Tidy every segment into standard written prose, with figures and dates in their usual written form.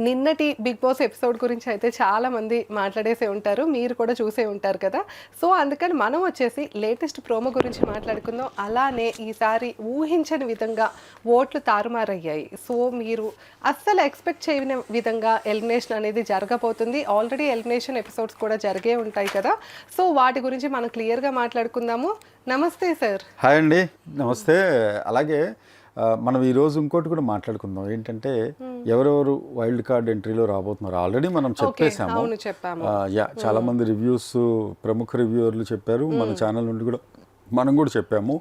నిన్నటి big boss episode గురించి అయితే చాలా మంది మాట్లాడేసే ఉంటారు. మీరు కూడా చూసే ఉంటారు కదా! సో, అందుకని మనం వచ్చేసి లేటెస్ట్ ప్రోమో గురించి మాట్లాడుకుందాం. అలానే ఈసారి ఊహించని విధంగా ఓట్లు తారుమారయ్యాయి. సో, మీరు అస్సలు ఎక్స్‌పెక్ట్ చేయని విధంగా ఎలిమినేషన్ అనేది జరగబోతుంది. ఆల్రెడీ ఎలిమినేషన్ ఎపిసోడ్స్ కూడా జరిగే ఉంటాయి కదా! సో, వాటి గురించి మనం క్లియర్‌గా మాట్లాడుకుందాము. నమస్తే సార్. హాయ్ అండి, నమస్తే. అలాగే మనం ఈరోజు ఇంకోటి కూడా మాట్లాడుకుందాం. ఏంటంటే ఎవరెవరు వైల్డ్ కార్డ్ ఎంట్రీలో రాబోతున్నారు ఆల్రెడీ మనం చెప్పేసాము. చాలా మంది రివ్యూస్, ప్రముఖ రివ్యూవర్లు చెప్పారు, మన ఛానల్ నుండి కూడా మనం కూడా చెప్పాము.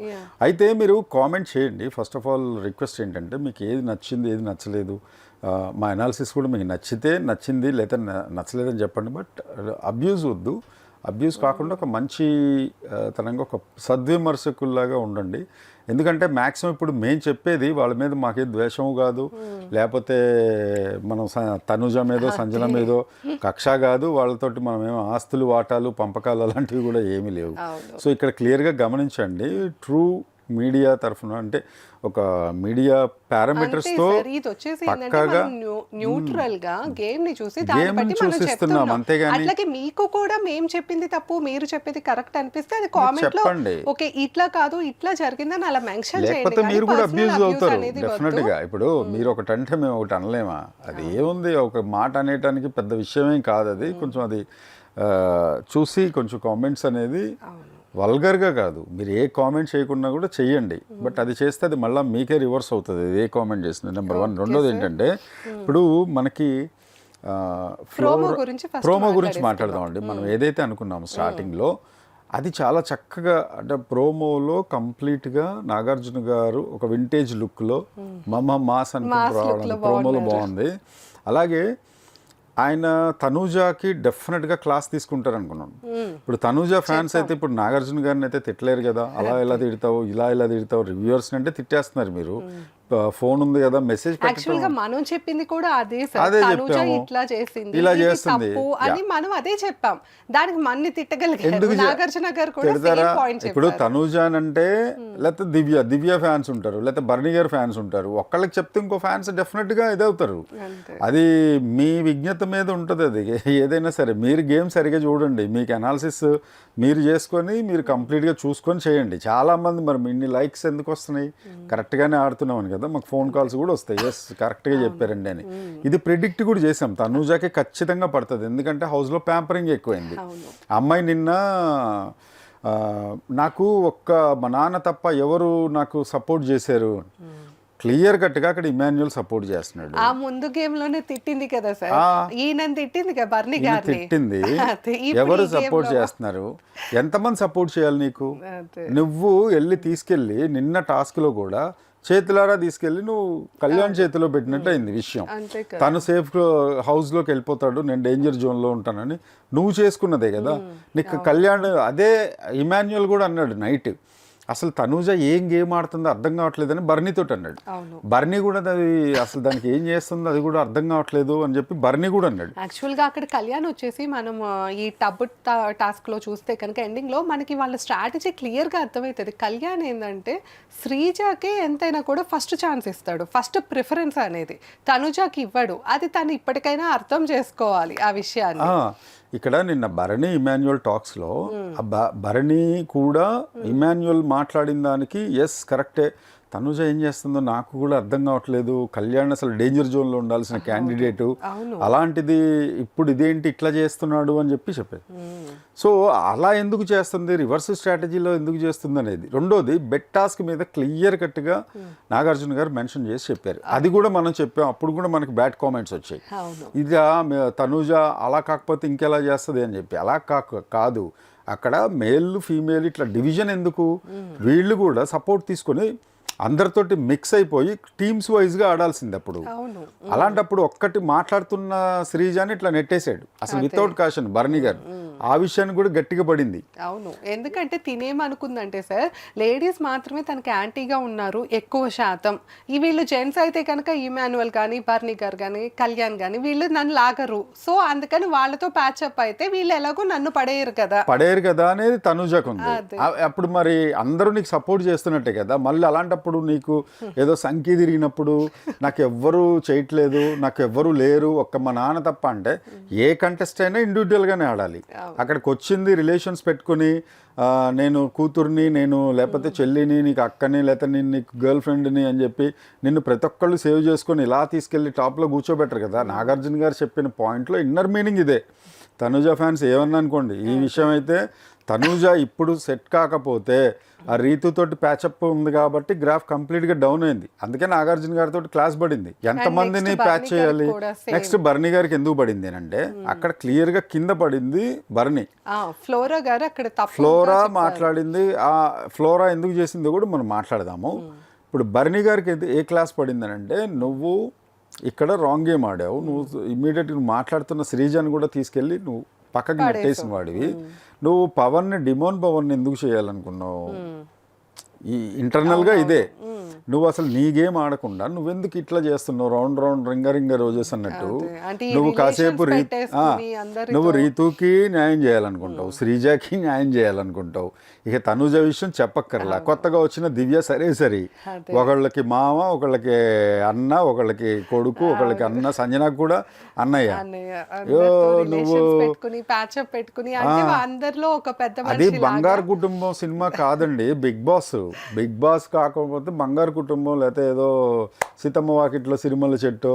అయితే మీరు కామెంట్ చేయండి. ఫస్ట్ ఆఫ్ ఆల్ రిక్వెస్ట్ ఏంటంటే మీకు ఏది నచ్చింది, ఏది నచ్చలేదు, మా అనాలిసిస్ కూడా మీకు నచ్చితే నచ్చింది, లేదా నచ్చలేదని చెప్పండి. బట్ అబ్యూజ్ వద్దు. అబ్యూస్ కాకుండా ఒక మంచి తనంగా ఒక సద్విమర్శకుల్లాగా ఉండండి. ఎందుకంటే మ్యాక్సిమం ఇప్పుడు మేము చెప్పేది వాళ్ళ మీద మాకే ద్వేషము కాదు, లేకపోతే మనం తనుజ మీదో సంజన మీదో కక్ష కాదు, వాళ్ళతోటి మనం ఏమో ఆస్తులు, వాటాలు, పంపకాలు అలాంటివి కూడా ఏమీ లేవు. సో ఇక్కడ క్లియర్గా గమనించండి. ట్రూ మీడియా తరఫున అంటే ఒక మీడియా పారామీటర్స్ తో పక్కాగా న్యూట్రల్ గా గేమ్ ని చూసి చూసిస్తున్నాం, అంతేగాని అట్లాగే మీకు కూడా మేము చెప్పింది తప్పు, మీరు చెప్పేది కరెక్ట్ అనిపిస్తే అది కామెంట్ లో ఓకే ఇట్లా కాదు ఇట్లా జరిగిందని అలా మెన్షన్ చేయండి. లేకపోతే మీరు కూడా అబ్యూజ్ అవుతారు డెఫినెట్ గా. ఇప్పుడు మీరు ఒకటి అంటే మేము ఒకటి అనలేమా? అది ఏముంది, ఒక మాట అనేటానికి పెద్ద విషయమేం కాదు. అది కొంచెం అది చూసి కొంచెం కామెంట్స్ అనేది వల్గర్గా కాదు, మీరు ఏ కామెంట్ చేయకుండా కూడా చెయ్యండి. బట్ అది చేస్తే అది మళ్ళీ మీకే రివర్స్ అవుతుంది, ఏ కామెంట్ చేస్తుంది. నెంబర్ 1. రెండోది ఏంటంటే ఇప్పుడు మనకి ప్రోమో గురించి మాట్లాడదామండి. మనం ఏదైతే అనుకున్నాము స్టార్టింగ్లో అది చాలా చక్కగా, అంటే ప్రోమోలో కంప్లీట్గా నాగార్జున గారు ఒక వింటేజ్ లుక్లో మాస్ అనుకుంటూ రావడం ప్రోమోలో బాగుంది. అలాగే ఆయన తనూజాకి డెఫినెట్గా క్లాస్ తీసుకుంటారు అనుకున్నాను. ఇప్పుడు తనూజా ఫ్యాన్స్ అయితే ఇప్పుడు నాగార్జున గారిని అయితే తిట్టలేరు కదా, అలా ఎలా తిడతావు, ఇలా తిడతావు, రివ్యూవర్స్ని అంటే తిట్టేస్తున్నారు. మీరు ఫోన్ ఉంది కదా, మెసేజ్ మనం చెప్పింది కూడా అదే చెప్పాము, ఇలా చేస్తుంది అని మనం అదే చెప్పాం. దానికి మన్ని తిట్టగలిగారు నాగార్జున గారు కూడా. ఇప్పుడు తనూజాన్ అంటే లేకపోతే దివ్య ఫ్యాన్స్ ఉంటారు, లేకపోతే భరణి గారు ఫ్యాన్స్ ఉంటారు. ఒక్కళ్ళకి చెప్తే ఇంకో ఫ్యాన్స్ డెఫినెట్ గా ఇదవుతారు. అది మీ విజ్ఞత మీద ఉంటుంది. అది ఏదైనా సరే మీరు గేమ్ సరిగా చూడండి, మీకు అనాలిసిస్ మీరు చేసుకొని మీరు కంప్లీట్గా చూసుకొని చేయండి. చాలామంది మరి ఇన్ని లైక్స్ ఎందుకు వస్తున్నాయి, కరెక్ట్గానే ఆడుతున్నామని కదా, మాకు ఫోన్ కాల్స్ కూడా వస్తాయి, ఎస్ కరెక్ట్గా చెప్పారండి అని. ఇది ప్రిడిక్ట్ కూడా చేసాం, తనూజాకి ఖచ్చితంగా పడుతుంది. ఎందుకంటే హౌస్లో ప్యాంపరింగ్ ఎక్కువైంది. అమ్మాయి నిన్న నాకు మా నాన్న తప్ప ఎవరు నాకు సపోర్ట్ చేశారు, క్లియర్ కట్గా అక్కడ ఇమాన్యుయల్ సపోర్ట్ చేస్తున్నాడు. ఆ ముందు గేమ్ లోనే తిట్టింది కదా సార్, ఈయన తిట్టింది కదా బర్నీ గారిని, తిట్టింది. ఎవరు సపోర్ట్ చేస్తున్నారు, ఎంతమంది సపోర్ట్ చేయాలి నీకు? నువ్వు వెళ్ళి తీసుకెళ్ళి నిన్న టాస్క్ లో కూడా చేతులారా తీసుకెళ్ళి నువ్వు కళ్యాణ్ చేతిలో పెట్టినట్టు అయింది విషయం. తను సేఫ్ హౌస్లోకి వెళ్ళిపోతాడు, నేను డేంజర్ జోన్లో ఉంటానని నువ్వు చేసుకున్నదే కదా. నీకు కళ్యాణ్ అదే ఇమాన్యుయల్ కూడా అన్నాడు నైట్, అసలు తనూజ ఏం గేమ్ ఆడుతుందో అర్థం కావట్లేదని బర్నీతో అన్నాడు. బర్నీ కూడా అది అసలు దానికి ఏం చేస్తుందో అది కూడా అర్థం కావట్లేదు అని చెప్పి బర్నీ కూడా అన్నాడు. యాక్చువల్గా అక్కడ కళ్యాణ్ వచ్చేసి మనం ఈ టబ్ టాస్క్లో చూస్తే కనుక ఎండింగ్లో మనకి వాళ్ళ స్ట్రాటజీ క్లియర్గా అర్థమవుతుంది. కళ్యాణ్ ఏంటంటే శ్రీజాకే ఎంతైనా కూడా ఫస్ట్ ఛాన్స్ ఇస్తాడు, ఫస్ట్ ప్రిఫరెన్స్ అనేది తనూజాకి ఇవ్వడు. అది తను ఇప్పటికైనా అర్థం చేసుకోవాలి ఆ విషయాన్ని. ఇక్కడ నిన్న భరణి ఇమాన్యుయల్ టాక్స్లో భరణి కూడా ఇమాన్యుయల్ మాట్లాడిన దానికి ఎస్ కరెక్టే, తనుజ ఏం చేస్తుందో నాకు కూడా అర్థం కావట్లేదు, కళ్యాణ్ అసలు డేంజర్ జోన్లో ఉండాల్సిన క్యాండిడేటు, అలాంటిది ఇప్పుడు ఇదేంటి ఇట్లా చేస్తున్నాడు అని చెప్పి చెప్పారు. సో అలా ఎందుకు చేస్తుంది, రివర్స్ స్ట్రాటజీలో ఎందుకు చేస్తుంది అనేది. రెండోది బెట్ టాస్క్ మీద క్లియర్ కట్గా నాగార్జున గారు మెన్షన్ చేసి చెప్పారు. అది కూడా మనం చెప్పాం, అప్పుడు కూడా మనకి బ్యాడ్ కామెంట్స్ వచ్చాయి. ఇది తనుజ అలా కాకపోతే ఇంకెలా చేస్తుంది అని చెప్పి. అలా కాదు, అక్కడ మేల్ ఫీమేల్ ఇట్లా డివిజన్ ఎందుకు, వీళ్ళు కూడా సపోర్ట్ తీసుకొని అందరితోటి మిక్స్ అయిపోయి టీమ్స్ వైజ్గా ఆడాల్సింది. అప్పుడు అలాంటప్పుడు ఒక్కటి మాట్లాడుతున్న శ్రీజాని ఇట్లా నెట్టేశాడు అసలు వితౌట్ కాషన్ భరణి గారు. ఆ విషయాన్ని కూడా గట్టిగా పడింది. అవును, ఎందుకంటే తినేమనుకుందంటే సార్ లేడీస్ మాత్రమే తనకి యాంటీగా ఉన్నారు ఎక్కువ శాతం. ఈ వీళ్ళు జెంట్స్ అయితే కనుక ఇమాన్యుయల్ కానీ భరణి గారు కానీ కళ్యాణ్ కానీ వీళ్ళు నన్ను లాగరు, సో అందుకని వాళ్ళతో ప్యాచప్ అయితే వీళ్ళు ఎలాగో నన్ను పడేయరు కదా అనేది తనుజకు ఉంది. అప్పుడు మరి అందరూ నీకు సపోర్ట్ చేస్తున్నట్టే కదా. మళ్ళీ అలాంటప్పుడు ఉన్నప్పుడు నీకు ఏదో సంఖ్య తిరిగినప్పుడు నాకు ఎవ్వరూ చేయట్లేదు, నాకు ఎవ్వరూ లేరు, ఒక్క మా నాన్న తప్ప అంటే ఏ కంటెస్ట్ అయినా ఇండివిజువల్గానే ఆడాలి. అక్కడికి వచ్చింది రిలేషన్స్ పెట్టుకుని నేను కూతుర్ని, నేను లేకపోతే చెల్లిని, నీకు అక్కని, లేకపోతే నేను నీకు గర్ల్ ఫ్రెండ్ని అని చెప్పి నిన్ను ప్రతి ఒక్కళ్ళు సేవ్ చేసుకొని ఇలా తీసుకెళ్ళి టాప్లో కూర్చోబెట్టరు కదా. నాగార్జున గారు చెప్పిన పాయింట్లో ఇన్నర్ మీనింగ్ ఇదే. తనూజ ఫ్యాన్స్ ఏమన్నా అనుకోండి, ఈ విషయం అయితే తనూజ ఇప్పుడు సెట్ కాకపోతే ఆ రీతుతోటి ప్యాచప్ ఉంది కాబట్టి గ్రాఫ్ కంప్లీట్గా డౌన్ అయింది. అందుకే నాగార్జున గారితో క్లాస్ పడింది, ఎంతమందిని ప్యాచ్ చేయాలి. నెక్స్ట్ బర్నీ గారికి ఎందుకు పడింది అంటే అక్కడ క్లియర్గా కింద పడింది బర్నీ. ఫ్లోరా గారు అక్కడ ఫ్లోరా మాట్లాడింది, ఆ ఫ్లోరా ఎందుకు చేసిందో కూడా మనం మాట్లాడదాము. ఇప్పుడు బర్నీ గారికి ఏ క్లాస్ పడిందని అంటే, నువ్వు ఇక్కడ రాంగ్ గేమ్ ఆడావు, నువ్వు ఇమ్మీడియట్గా మాట్లాడుతున్న శ్రీజాని కూడా తీసుకెళ్ళి నువ్వు పక్కకి నెట్టేసిన వాడివి. నువ్వు పవన్ని డిమోన్ పవన్ని ఎందుకు చేయాలనుకున్నావు? ఈ ఇంటర్నల్గా ఇదే. నువ్వు అసలు నీ గేమ్ ఆడకుండా నువ్వెందుకు ఇట్లా చేస్తున్నావు, రౌండ్ రౌండ్ రింగ రోజెస్ అన్నట్టు. నువ్వు కాసేపు నువ్వు రీతుకి న్యాయం చేయాలనుకుంటావు, శ్రీజాకి న్యాయం చేయాలనుకుంటావు. ఇక తనూజ విషయం చెప్పక్కర్లా, కొత్తగా వచ్చిన దివ్య సరే సరే, ఒకళ్ళకి మామ, ఒకళ్ళకి అన్న, ఒకళ్ళకి కొడుకు, ఒకళ్ళకి అన్న, సంజనకు కూడా అన్నయ్య. నువ్వు అది బంగారు కుటుంబం సినిమా కాదండి, బిగ్ బాస్. బిగ్ బాస్ కాకపోతే బంగారు కుటుంబం, లేకపోతే ఏదో సీతమ్మ వాకిట్లో సిరిమల్ల చెట్టో,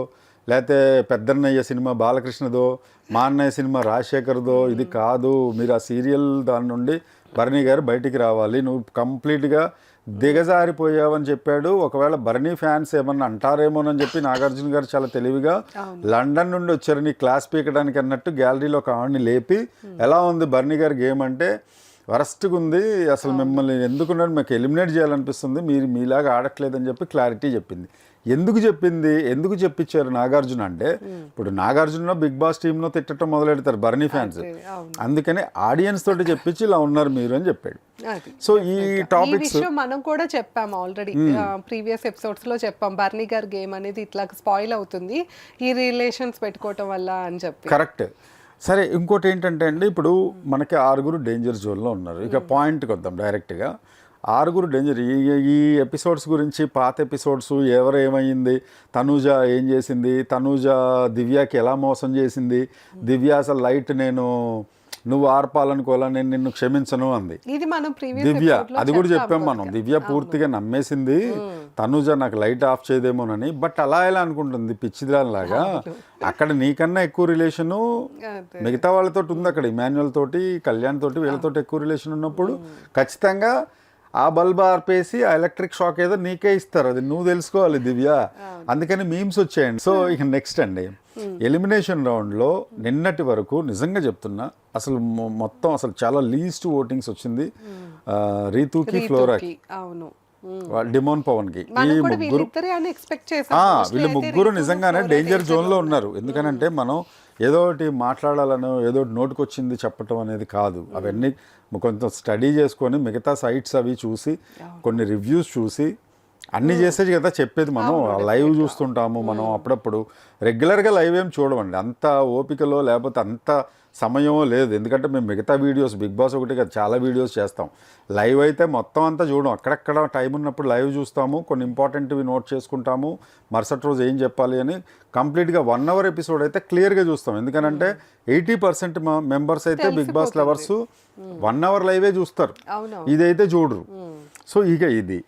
లేకపోతే పెద్దన్నయ్య సినిమా బాలకృష్ణదో, మా అన్నయ్య సినిమా రాజశేఖర్దో. ఇది కాదు. మీరు ఆ సీరియల్ దాని నుండి బర్నీ గారు బయటికి రావాలి, నువ్వు కంప్లీట్గా దిగజారిపోయావని చెప్పాడు. ఒకవేళ బర్నీ ఫ్యాన్స్ ఏమన్నా అంటారేమోనని చెప్పి నాగార్జున గారు చాలా తెలివిగా లండన్ నుండి వచ్చారు నీ క్లాస్ పీకడానికి అన్నట్టు గ్యాలరీలో ఒక ఆవిడని లేపి, ఎలా ఉంది బర్నీ గారి గేమ్ అంటే వరస్ట్గా ఉంది, అసలు మిమ్మల్ని ఎందుకున్నాడు మాకు ఎలిమినేట్ చేయాలనిపిస్తుంది, మీరు మీలాగా ఆడట్లేదని చెప్పి క్లారిటీ చెప్పింది. ఎందుకు చెప్పింది, ఎందుకు చెప్పించారు నాగార్జున అంటే, ఇప్పుడు నాగార్జున బిగ్ బాస్ టీంలో తిట్టడం మొదలెడతారు బర్నీ ఫ్యాన్స్, అందుకని ఆడియన్స్ తోటి చెప్పించి ఇలా ఉన్నారు మీరు అని చెప్పాడు. సో ఈ టాపిక్స్ మనం కూడా చెప్పాము ఆల్రెడీ, ప్రీవియస్ ఎపిసోడ్స్ లో చెప్పాం, బర్నీ గారి గేమ్ అనేది ఇట్లా స్పాయిల్ అవుతుంది ఈ రిలేషన్స్ పెట్టుకోవటం వల్ల అని చెప్పి. కరెక్ట్. సరే, ఇంకోటి ఏంటంటే అండి, ఇప్పుడు మనకి 6 డేంజర్ జోన్లో ఉన్నారు. ఇక పాయింట్కి వద్దాం డైరెక్ట్గా. 6 డేంజర్. ఈ ఎపిసోడ్స్ గురించి, పాత ఎపిసోడ్స్, ఎవరు ఏమైంది, తనూజ ఏం చేసింది, తనూజ దివ్యకి ఎలా మోసం చేసింది, దివ్య అసలు లైట్ నువ్వు ఆర్పాలనుకోవాలా, నేను నిన్ను క్షమించను అంది దివ్య. అది కూడా చెప్పాం మనం. దివ్య పూర్తిగా నమ్మేసింది తనూజ నాకు లైట్ ఆఫ్ చేయదేమోనని. బట్ అలా ఎలా అనుకుంటుంది పిచ్చిదానిలాగా. అక్కడ నీకన్నా ఎక్కువ రిలేషను మిగతా వాళ్ళతో ఉంది. అక్కడ ఇమాన్యుయల్ తోటి, కళ్యాణ్ తోటి, వీళ్ళతోటి ఎక్కువ రిలేషన్ ఉన్నప్పుడు ఖచ్చితంగా ఆ బల్బ్ ఆర్పేసి ఆ ఎలక్ట్రిక్ షాక్ ఏదో నీకే ఇస్తారు, అది నువ్వు తెలుసుకోవాలి దివ్య. అందుకని మీమ్స్ వచ్చాయండి. సో ఇక నెక్స్ట్ అండి, ఎలిమినేషన్ రౌండ్లో నిన్నటి వరకు నిజంగా చెప్తున్నా అసలు మొత్తం అసలు చాలా లీస్ట్ ఓటింగ్స్ వచ్చింది రీతుకి, ఫ్లోరాకి, డిమోన్ పవన్కి. ఈ ముగ్గురు, వీళ్ళు ముగ్గురు నిజంగానే డేంజర్ జోన్లో ఉన్నారు. ఎందుకనంటే మనం ఏదో ఒకటి మాట్లాడాలను, ఏదో ఒకటి నోటుకొచ్చింది చెప్పటం అనేది కాదు. అవన్నీ కొంచెం స్టడీ చేసుకొని మిగతా సైట్స్ అవి చూసి, కొన్ని రివ్యూస్ చూసి అన్నీ చేసేది కదా చెప్పేది. మనం లైవ్ చూస్తుంటాము, మనం అప్పుడప్పుడు రెగ్యులర్గా లైవ్ ఏం చూడమండి, అంత ఓపికలో లేకపోతే అంత సమయం లేదు. ఎందుకంటే మేము మిగతా వీడియోస్, బిగ్ బాస్ ఒకటి కదా చాలా వీడియోస్ చేస్తాం. లైవ్ అయితే మొత్తం అంతా చూడం, అక్కడక్కడ టైం ఉన్నప్పుడు లైవ్ చూస్తాము, కొన్ని ఇంపార్టెంట్వి నోట్ చేసుకుంటాము, మరుసటి రోజు ఏం చెప్పాలి అని. కంప్లీట్గా 1 hour ఎపిసోడ్ అయితే క్లియర్గా చూస్తాం. ఎందుకనంటే 80% మెంబర్స్ అయితే బిగ్ బాస్ లవర్స్ 1 hour లైవే చూస్తారు, ఇదైతే చూడరు. సో ఇక ఇది.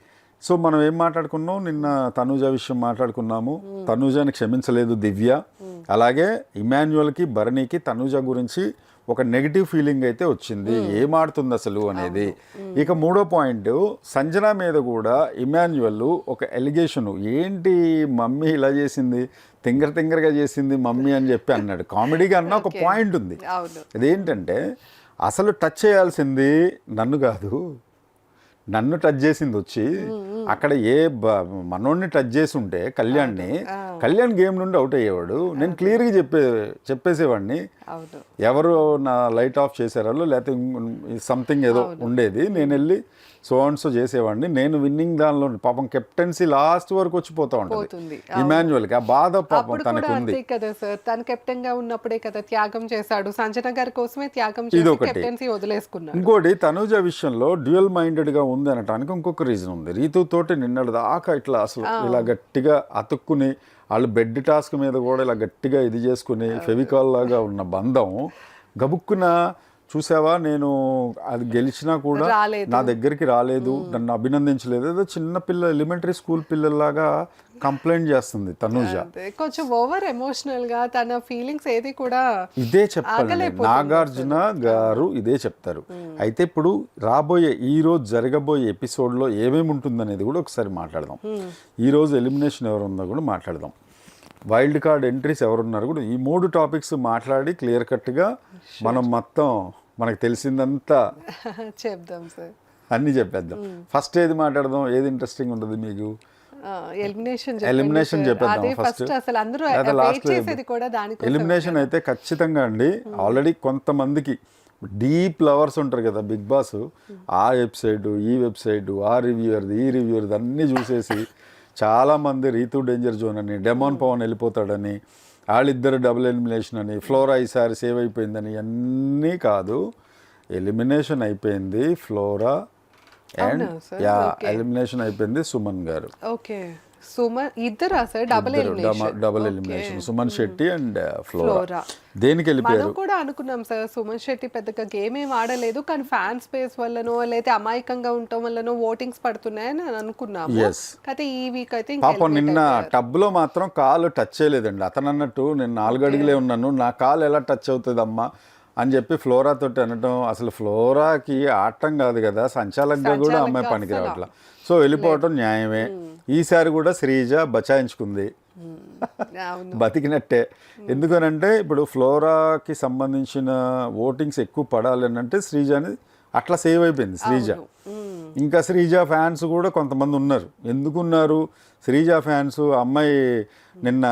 సో మనం ఏం మాట్లాడుకున్నాం నిన్న, తనూజ విషయం మాట్లాడుకున్నాము. తనూజని క్షమించలేదు దివ్య. అలాగే ఇమాన్యుయల్కి, బర్నీకి తనూజ గురించి ఒక నెగిటివ్ ఫీలింగ్ అయితే వచ్చింది, ఏం ఆడుతుంది అసలు అనేది. ఇక 3వ పాయింట్, సంజన మీద కూడా ఇమాన్యుయల్ ఒక ఎలిగేషను, ఏంటి మమ్మీ ఇలా చేసింది, తింగరగా చేసింది మమ్మీ అని చెప్పి అన్నాడు. కామెడీగా అన్న ఒక పాయింట్ ఉంది. అదేంటంటే అసలు టచ్ చేయాల్సింది నన్ను కాదు, నన్ను టచ్ చేసింది వచ్చి అక్కడ మనోడిని టచ్ చేసి ఉంటే కళ్యాణ్ గేమ్ నుండి అవుట్ అయ్యేవాడు. నేను క్లియర్గా చెప్పేసేవాడిని ఎవరు నా లైట్ ఆఫ్ చేశారో లేకపోతే సంథింగ్ ఏదో ఉండేది. నేను వెళ్ళి సో చేసేవాడిని, నేను విన్నింగ్ దానిలో పాపం కెప్టెన్సీ లాస్ట్ వరకు వచ్చిపోతా ఉంటుంది పోతుంది. ఇమాన్యువల్కి. ఆ బాధ పాపం అప్పుడు తనకు కూడా ఉంది. అంతే కదా సార్, తను కెప్టెన్ గా ఉన్నప్పుడే కదా త్యాగం చేశాడు, సంజన గారి కోసమే త్యాగం చేసి ఇదొకటి. కెప్టెన్సీ వదిలేసుకున్నాడు. ఇంకోటి తనూజ విషయంలో డ్యూయల్ మైండెడ్గా ఉంది అనటానికి ఇంకొక రీజన్ ఉంది. రీతుతోటి నిన్నటి దాకా ఇట్లా అసలు ఇలా గట్టిగా అతుక్కుని వాళ్ళు బెడ్ టాస్క్ మీద కూడా ఇలా గట్టిగా ఇది చేసుకుని ఫెవికాల్ లాగా ఉన్న బంధం గబుక్కున చూసావా, నేను అది గెలిచినా కూడా రాలేదు. నా దగ్గరికి రాలేదు, నన్ను అభినందించలేదు, ఏదో చిన్న పిల్ల ఎలిమెంటరీ స్కూల్ పిల్లల్లాగా కంప్లైంట్ చేస్తుంది తనూజ. అదే, కొంచెం ఓవర్ ఎమోషనల్ గా తన ఫీలింగ్స్ ఏది కూడా ఇదే చెప్పాలి, నాగార్జున గారు ఇదే చెప్తారు. అయితే ఇప్పుడు రాబోయే ఈ రోజు జరగబోయే ఎపిసోడ్లో ఏమేమి ఉంటుందనేది కూడా ఒకసారి మాట్లాడదాం. ఈ రోజు ఎలిమినేషన్ ఎవరు ఉందో కూడా మాట్లాడదాం. వైల్డ్ కార్డ్ ఎంట్రీస్ ఎవరున్నారు కూడా, ఈ 3 టాపిక్స్ మాట్లాడి క్లియర్ కట్గా మనం మొత్తం మనకు తెలిసిందంతా చెప్దాం సార్, అన్నీ చెప్పేద్దాం. ఫస్ట్ ఏది మాట్లాడదాం, ఏది ఇంట్రెస్టింగ్ ఉంటుంది మీకు? ఎలిమినేషన్ చెప్పేద్దాం ఫస్ట్. అసలు అందరూ లాస్ట్ చేసేది కూడా దానికోసమే. ఎలిమినేషన్ అయితే ఖచ్చితంగా అండి. ఆల్రెడీ కొంతమందికి డీప్ లవర్స్ ఉంటారు కదా బిగ్ బాస్, ఆ వెబ్సైట్ ఈ వెబ్సైట్ ఆ రివ్యూవర్ది ఈ రివ్యూవర్ది అన్నీ చూసేసి చాలామంది రీతు డేంజర్ జోన్ అని, డెమాన్ పవన్ వెళ్ళిపోతాడని, వాళ్ళిద్దరు డబుల్ ఎలిమినేషన్ అని, ఫ్లోరా ఈసారి సేవ్ అయిపోయిందని, అన్నీ కాదు. ఎలిమినేషన్ అయిపోయింది ఫ్లోరా అండ్ ఎలిమినేషన్ అయిపోయింది సుమన్ గారు. ఓకే, సుమన్ ఇద్దరు sir double elimination, Suman Shetty and flora. దేనికి వెళ్ళిపోయారు? మనం కూడా అనుకున్నాం సార్, సుమన్ శెట్టి పెద్దగా గేమ్ ఏం ఆడలేదు, కానీ ఫ్యాన్ స్పేస్ వల్లనో లేదా అమాయకంగా ఉండటం వల్లనో ఓటింగ్స్ పడుతున్నాయని అనుకున్నాము. అయితే ఈ వీక్ అయితే పాపం నిన్న టబ్లో మాత్రం కాలు టచ్ చేయలేదండి. అతను అన్నట్టు నేను 4 అడుగులే ఉన్నాను, నా కాలు ఎలా టచ్ అవుతుందమ్మా అని చెప్పి ఫ్లోరా తోటి అనటం. అసలు ఫ్లోరాకి ఆడటం కాదు కదా, సంచాలకుగా కూడా అమ్మాయి పనికి రావట్లా. సో వెళ్ళిపోవటం న్యాయమే. ఈసారి కూడా శ్రీజ బచాయించుకుంది, బతికినట్టే. ఎందుకనంటే ఇప్పుడు ఫ్లోరాకి సంబంధించిన ఓటింగ్స్ ఎక్కువ పడాలని అంటే శ్రీజని అట్లా సేవ్ అయిపోయింది శ్రీజ. ఇంకా శ్రీజ ఫ్యాన్స్ కూడా కొంతమంది ఉన్నారు. ఎందుకున్నారు శ్రీజ ఫ్యాన్స్? అమ్మాయి నిన్న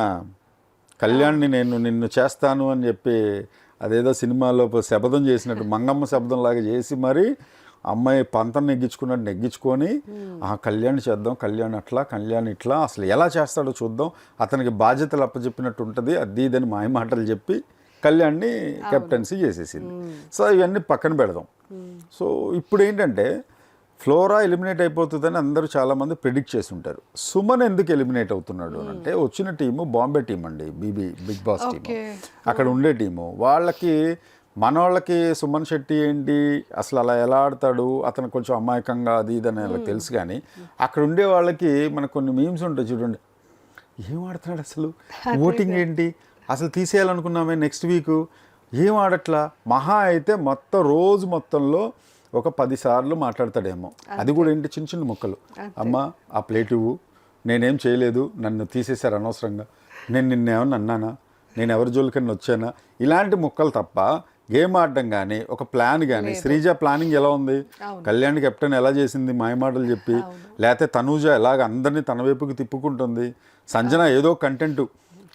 కళ్యాణ్ని నేను నిన్ను చేస్తాను అని చెప్పి అదేదో సినిమాలో శపథం చేసినట్టు మంగమ్మ శబ్దం లాగా చేసి మరి అమ్మాయి పంతం నెగ్గించుకొని ఆ కళ్యాణ్ చేద్దాం, కళ్యాణ్ అట్లా, కళ్యాణ్ ఇట్లా, అసలు ఎలా చేస్తాడో చూద్దాం, అతనికి బాధ్యతలు అప్పచెప్పినట్టు ఉంటుంది, అది ఇదని మాయమాటలు చెప్పి కళ్యాణ్ని కెప్టెన్సీ చేసేసింది. సో ఇవన్నీ పక్కన పెడదాం. సో ఇప్పుడు ఏంటంటే ఫ్లోరా ఎలిమినేట్ అయిపోతుందని అందరూ చాలామంది ప్రిడిక్ట్ చేసి ఉంటారు. సుమన్ ఎందుకు ఎలిమినేట్ అవుతున్నాడు అంటే, వచ్చిన టీము బాంబే టీం అండి, బిగ్ బాస్ టీము, అక్కడ ఉండే టీము. వాళ్ళకి మనోళ్ళకి సుమన్ శెట్టి ఏంటి అసలు అలా ఎలా ఆడతాడు, అతను కొంచెం అమాయకంగా అది ఇది అని వాళ్ళకి తెలుసు. కానీ అక్కడ ఉండే వాళ్ళకి మనకు కొన్ని మీమ్స్ ఉంటాయి చూడండి, ఏం ఆడుతున్నాడు అసలు, ఓటింగ్ ఏంటి అసలు, తీసేయాలనుకున్నామే నెక్స్ట్ వీక్, ఏం ఆడట్లా, మహా అయితే మొత్తం రోజు మొత్తంలో ఒక 10 సార్లు మాట్లాడతాడేమో. అది కూడా ఏంటి చిన్న చిన్న ముక్కలు, అమ్మ ఆ ప్లేట్ ఇవ్వు, నేనేం చేయలేదు, నన్ను తీసేశారు అనవసరంగా, నేను నిన్నేమన్నా అన్నానా, నేను ఎవరి జోలికన్నా వచ్చానా, ఇలాంటి ముక్కలు తప్ప గేమ్ ఆడడం కానీ ఒక ప్లాన్ కానీ. శ్రీజ ప్లానింగ్ ఎలా ఉంది, కళ్యాణ్ కెప్టెన్ ఎలా చేసింది మాయమాటలు చెప్పి, లేకపోతే తనూజ ఎలాగ అందరినీ తన వైపుకి తిప్పుకుంటుంది, సంజన ఏదో కంటెంట్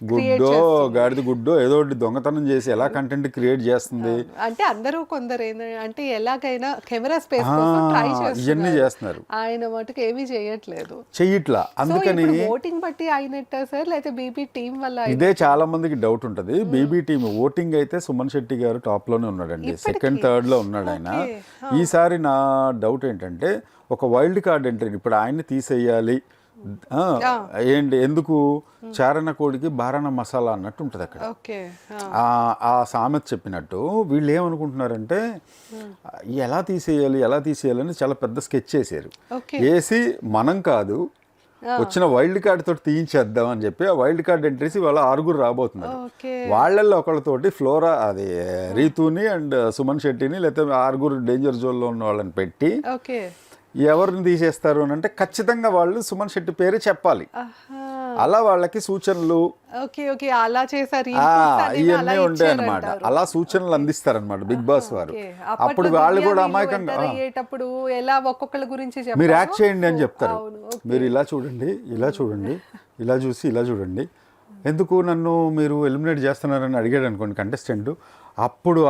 గుడ్డో గాడిద గుడ్డో ఏదో ఒకటి దొంగతనం చేసి ఎలా కంటెంట్ క్రియేట్ చేస్తుంది అంటే అందరూ కొందరు అంటే ఎలాగైనా కెమెరా స్పేస్ ఇవన్నీ చేస్తున్నారు. ఆయన మటుకు ఏమీ చెయ్యట్లా. అందుకని ఓటింగ్ బట్టి అయినట్ట సార్, లేకపోతే బీబీ టీం వల్ల? ఇదే చాలా మందికి డౌట్ ఉంటుంది. బీబీ టీం ఓటింగ్ అయితే సుమన్ శెట్టి గారు టాప్ లోనే ఉన్నాడండి, సెకండ్ థర్డ్ లో ఉన్నాడు ఆయన. ఈసారి నా డౌట్ ఏంటంటే ఒక వైల్డ్ కార్డ్ ఎంట్రీ, ఇప్పుడు ఆయన్ని తీసేయాలి ఏంటి, ఎందుకు చారణ కోడికి బారాన మసాలా అన్నట్టు ఉంటుంది అక్కడ. ఆ సామెత చెప్పినట్టు వీళ్ళు ఏమనుకుంటున్నారంటే ఎలా తీసేయాలని చాలా పెద్ద స్కెచ్ చేశారు. వేసి మనం కాదు వచ్చిన వైల్డ్ కార్డ్ తోటి తీయించేద్దాం అని చెప్పి ఆ వైల్డ్ కార్డ్ ఎంట్రీస్ వాళ్ళ 6 రాబోతున్నారు. వాళ్ళల్లో ఒకళ్ళతోటి ఫ్లోరా అది రీతుని అండ్ సుమన్ శెట్టిని లేకపోతే 6 డేంజర్ జోన్లో ఉన్న వాళ్ళని పెట్టి ఎవరిని తీసేస్తారు అని అంటే ఖచ్చితంగా వాళ్ళు సుమన్ శెట్టి పేరే చెప్పాలి. అలా వాళ్ళకి సూచనలు ఇవన్నీ ఉంటాయి అన్నమాట. అలా సూచనలు అందిస్తారనమాట బిగ్ బాస్ వారు. అప్పుడు వాళ్ళు కూడా అమాయకంగా మీరు యాక్ట్ చేయండి అని చెప్తారు. మీరు ఇలా చూడండి, ఇలా చూడండి, ఎందుకు నన్ను మీరు ఎలిమినేట్ చేస్తున్నారని అడిగాడు అనుకోండి కంటెస్టెంట్, అప్పుడు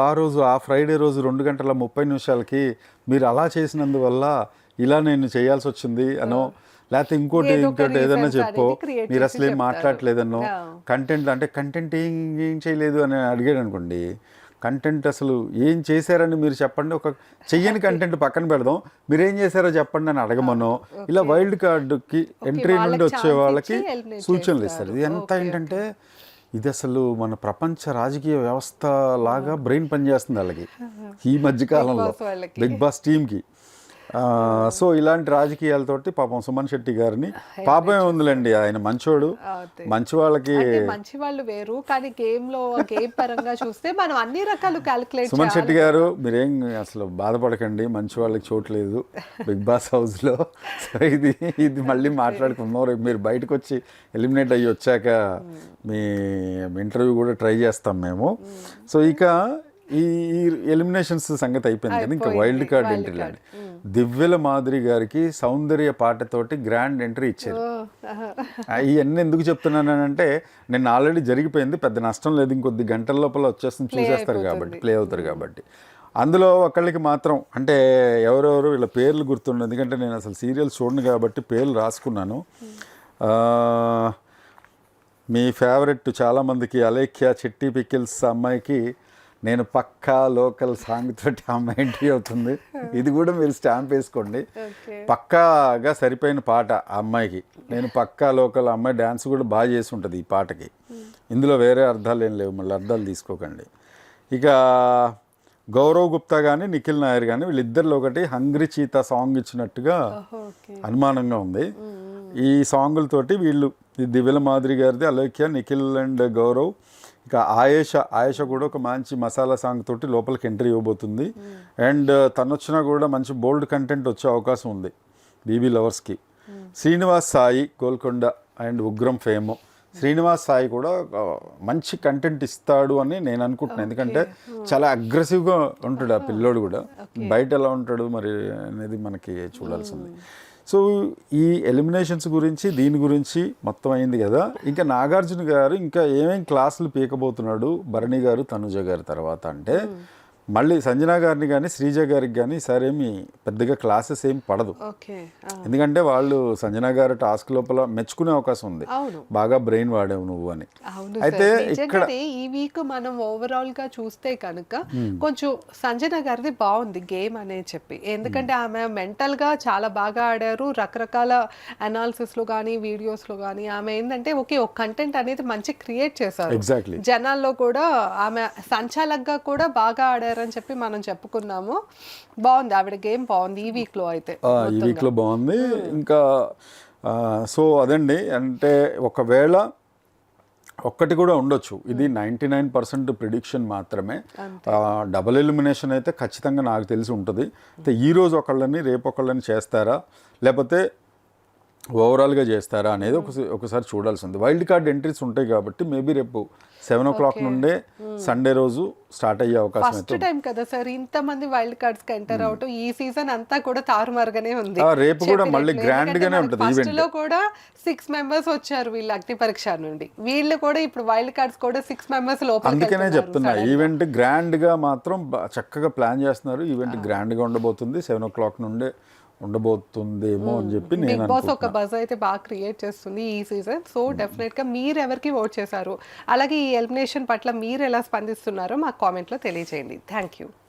ఆ ఫ్రైడే రోజు 2 గంటల 30 నిమిషాలకి మీరు అలా చేసినందువల్ల ఇలా నేను చేయాల్సి వచ్చింది అనో, లేకపోతే ఇంకోటి ఏదైనా చెప్పో, మీరు అసలు ఏం మాట్లాడలేదన్నో, కంటెంట్ అంటే కంటెంట్ ఏం చేయలేదు అని అడిగాడు అనుకోండి, కంటెంట్ అసలు ఏం చేశారని మీరు చెప్పండి, ఒక చెయ్యని కంటెంట్ పక్కన పెడదాం, మీరు ఏం చేశారో చెప్పండి అని అడగమనో, ఇలా వైల్డ్ కార్డుకి ఎంట్రీ నుండి వచ్చే వాళ్ళకి సూచనలు ఇస్తారు. ఇది ఎంత ఏంటంటే ఇది అసలు మన ప్రపంచ రాజకీయ వ్యవస్థ లాగా బ్రెయిన్ పనిచేస్తుంది వాళ్ళకి ఈ మధ్యకాలంలో బిగ్ బాస్ టీమ్కి. సో ఇలాంటి రాజకీయాలతోటి పాపం సుమన్ శెట్టి గారిని, పాపమే ఉందిలేండి, ఆయన మంచోడు, మంచి వాళ్ళకి మంచి వాళ్ళు వేరు, కానీ గేమ్ పరంగా చూస్తే మనం అన్ని రకాలు క్యాలిక్యులేట్. సుమన్ శెట్టి గారు మీరేం అసలు బాధపడకండి, మంచి వాళ్ళకి చోట్లేదు బిగ్ బాస్ హౌస్లో. సో ఇది మళ్ళీ మాట్లాడుకుందాం, రేపు మీరు బయటకు వచ్చి ఎలిమినేట్ అయ్యి వచ్చాక మీ ఇంటర్వ్యూ కూడా ట్రై చేస్తాం మేము. సో ఇక ఈ ఎలిమినేషన్స్ సంగతి అయిపోయింది కదా, ఇంకా వైల్డ్ కార్డ్ ఎంట్రీ లాంటి దివ్యల మాదిరి గారికి సౌందర్య పాటతోటి గ్రాండ్ ఎంట్రీ ఇచ్చారు. ఇవన్నీ ఎందుకు చెప్తున్నానంటే నిన్న ఆల్రెడీ జరిగిపోయింది, పెద్ద నష్టం లేదు, ఇంకొద్ది గంటల లోపల వచ్చేస్తుంది, చూసేస్తారు కాబట్టి, ప్లే అవుతారు కాబట్టి. అందులో ఒకళ్ళకి మాత్రం అంటే ఎవరెవరు వీళ్ళ పేర్లు గుర్తుండదు, ఎందుకంటే నేను అసలు సీరియల్స్ చూడను కాబట్టి పేర్లు రాసుకున్నాను. మీ ఫేవరెట్ చాలామందికి అలేఖ్య చెట్టి పికిల్స్ అమ్మాయికి నేను పక్కా లోకల్ సాంగ్ తోటి అమ్మాయి ఎంట్రీ అవుతుంది. ఇది కూడా మీరు స్టాంప్ వేసుకోండి, పక్కాగా సరిపోయిన పాట ఆ అమ్మాయికి. నేను పక్కా లోకల్, అమ్మాయి డ్యాన్స్ కూడా బాగా చేసి ఉంటుంది ఈ పాటకి, ఇందులో వేరే అర్థాలు ఏం లేవు, మళ్ళీ అర్థాలు తీసుకోకండి. ఇక గౌరవ్ గుప్తా కానీ నిఖిల్ నాయర్ కానీ వీళ్ళిద్దరిలో ఒకటి హంగ్రీ చీతా సాంగ్ ఇచ్చినట్టుగా అనుమానంగా ఉంది. ఈ సాంగులతోటి వీళ్ళు దివ్యల మాదిరి గారిది, అలేఖ్య, నిఖిల్ అండ్ గౌరవ్, ఇక ఆయేష కూడా ఒక మంచి మసాలా సాంగ్ తోటి లోపలికి ఎంట్రీ ఇవ్వబోతుంది. అండ్ తను వచ్చినా కూడా మంచి బోల్డ్ కంటెంట్ వచ్చే అవకాశం ఉంది బీబీ లవర్స్కి. శ్రీనివాస్ సాయి గోల్కొండ అండ్ ఉగ్రం ఫేమ్, శ్రీనివాస్ సాయి కూడా మంచి కంటెంట్ ఇస్తాడు అని నేను అనుకుంటున్నాను, ఎందుకంటే చాలా అగ్రెసివ్గా ఉంటాడు ఆ పిల్లోడు కూడా, బయట ఎలా ఉంటాడు మరి అనేది మనకి చూడాల్సింది. సో ఈ ఎలిమినేషన్స్ గురించి దీని గురించి మొత్తం అయింది కదా. ఇంకా నాగార్జున గారు ఇంకా ఏమేం క్లాసులు పీకబోతున్నాడు భరణి గారు తనుజ గారి తర్వాత అంటే, మళ్ళీ సంజన గారిని కానీ శ్రీజ గారికి కానీ ఈసారి ఏమి పెద్దగా క్లాసెస్ ఏం పడదు, ఎందుకంటే వాళ్ళు సంజన గారు టాస్క్ లోపల మెచ్చుకునే అవకాశం ఉంది, బాగా బ్రెయిన్ వాడావు నువ్వు అని. అయితే ఇక్కడ ఈ వీక్ మనం ఓవరాల్ గా చూస్తే కనుక కొంచెం సంజన గారిది బాగుంది గేమ్ అనేది చెప్పి, ఎందుకంటే ఆమె మెంటల్ గా చాలా బాగా ఆడారు, రకరకాల అనాలిసిస్ లో కానీ వీడియోస్ లో కానీ ఆమె ఏంటంటే ఒక కంటెంట్ అనేది మంచి క్రియేట్ చేశారు. ఎగ్జాక్ట్లీ జనాల్లో కూడా ఆమె సంచాలకంగా కూడా బాగా ఆడారు అని చెప్పి మనం చెప్పుకున్నాము. బాగుంది ఆవిడ గేమ్, బాగుంది ఈ వీక్ లో. అయితే ఈ వీక్ లో బాగుంది. ఇంకా సో అదండి, అంటే ఒకవేళ ఒక్కటి కూడా ఉండొచ్చు, ఇది 99% ప్రిడిక్షన్ మాత్రమే. డబుల్ ఎలిమినేషన్ అయితే ఖచ్చితంగా నాకు తెలిసి ఉంటుంది. అయితే ఈరోజు ఒకళ్ళని రేపు ఒకళ్ళని చేస్తారా లేకపోతే ఓవరాల్గా చేస్తారా అనేది ఒకసారి చూడాల్సి ఉంది. వైల్డ్ కార్డ్ ఎంట్రీస్ ఉంటాయి కాబట్టి మేబీ రేపు 7 o'clock నుండే సండే రోజు స్టార్ట్ అయ్యే అవకాశం ఫస్ట్ టైం కదా సార్ ఇంతమంది వైల్డ్ కార్డ్స్ కి ఎంటర్ అవటం. ఈ సీజన్ అంతా కూడా తారుమారుగానే ఉంది. రేపు కూడా మళ్ళీ గ్రాండ్ గానే ఉంటుంది. ఫస్ట్ లో కూడా 6 members వచ్చారు వీళ్ళు అగ్ని పరీక్ష నుండి, వీళ్ళు కూడా ఇప్పుడు వైల్డ్ కార్డ్స్ కూడా 6 members లోపల. అందుకనే చెప్తున్నా ఈవెంట్ గ్రాండ్ గా మాత్రం చక్కగా ప్లాన్ చేస్తున్నారు. ఈవెంట్ గ్రాండ్ గా ఉండబోతుంది, 7 o'clock నుండే ఉండబోతుందేమో అని చెప్పి నేను బిగ్ బాస్ ఒక బజ్ అయితే బాగా క్రియేట్ చేస్తుంది ఈ సీజన్. సో డెఫినెట్ గా మీరు ఎవరికి ఓట్ చేశారు, అలాగే ఈ ఎలిమినేషన్ పట్ల మీరు ఎలా స్పందిస్తున్నారో మాకు కామెంట్లో తెలియజేయండి. Thank you.